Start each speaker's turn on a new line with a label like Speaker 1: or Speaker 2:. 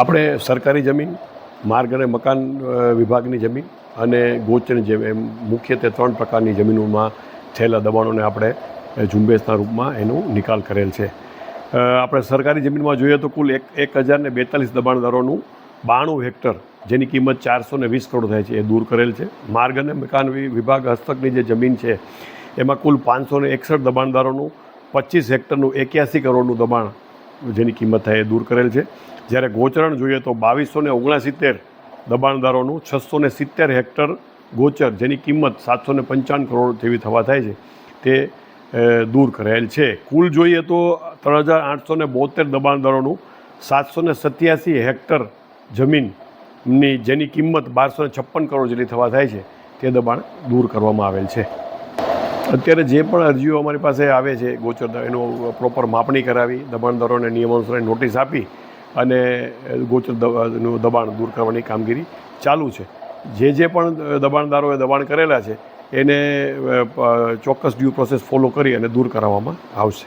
Speaker 1: આપણે સરકારી જમીન, માર્ગ અને મકાન વિભાગની જમીન અને ગોચરની જમીન એમ મુખ્યત્વે 3 પ્રકારની જમીનોમાં થયેલા દબાણોને આપણે ઝુંબેશના રૂપમાં એનો નિકાલ કરેલ છે. આપણે સરકારી જમીનમાં જોઈએ તો કુલ 1042 દબાણદારોનું 92 હેક્ટર જેની કિંમત 420 કરોડ થાય છે એ દૂર કરેલ છે. માર્ગ અને મકાન વિભાગ હસ્તકની જે જમીન છે એમાં કુલ 561 દબાણદારોનું 25 હેક્ટરનું 81 કરોડનું દબાણ જેની કિંમત થાય એ દૂર કરેલ છે. જ્યારે ગોચરણ જોઈએ તો 2269 દબાણદારોનું 670 હેક્ટર ગોચર જેની કિંમત 755 કરોડ જેવી થવા થાય છે તે દૂર કરાયેલ છે. કુલ જોઈએ તો 3872 દબાણદારોનું 787 હેક્ટર જમીનની જેની કિંમત 1256 કરોડ જેટલી થવા થાય છે તે દબાણ દૂર કરવામાં આવેલ છે. અત્યારે જે પણ અરજીઓ અમારી પાસે આવે છે ગોચર એનું પ્રોપર માપણી કરાવી દબાણદારોને નિયમાનુસાર નોટિસ આપી અને ગોચરનું દબાણ દૂર કરવાની કામગીરી ચાલુ છે. જે પણ દબાણદારોએ દબાણ કરેલા છે એને ચોક્કસ ડ્યુ પ્રોસેસ ફોલો કરી અને દૂર કરાવવામાં આવશે.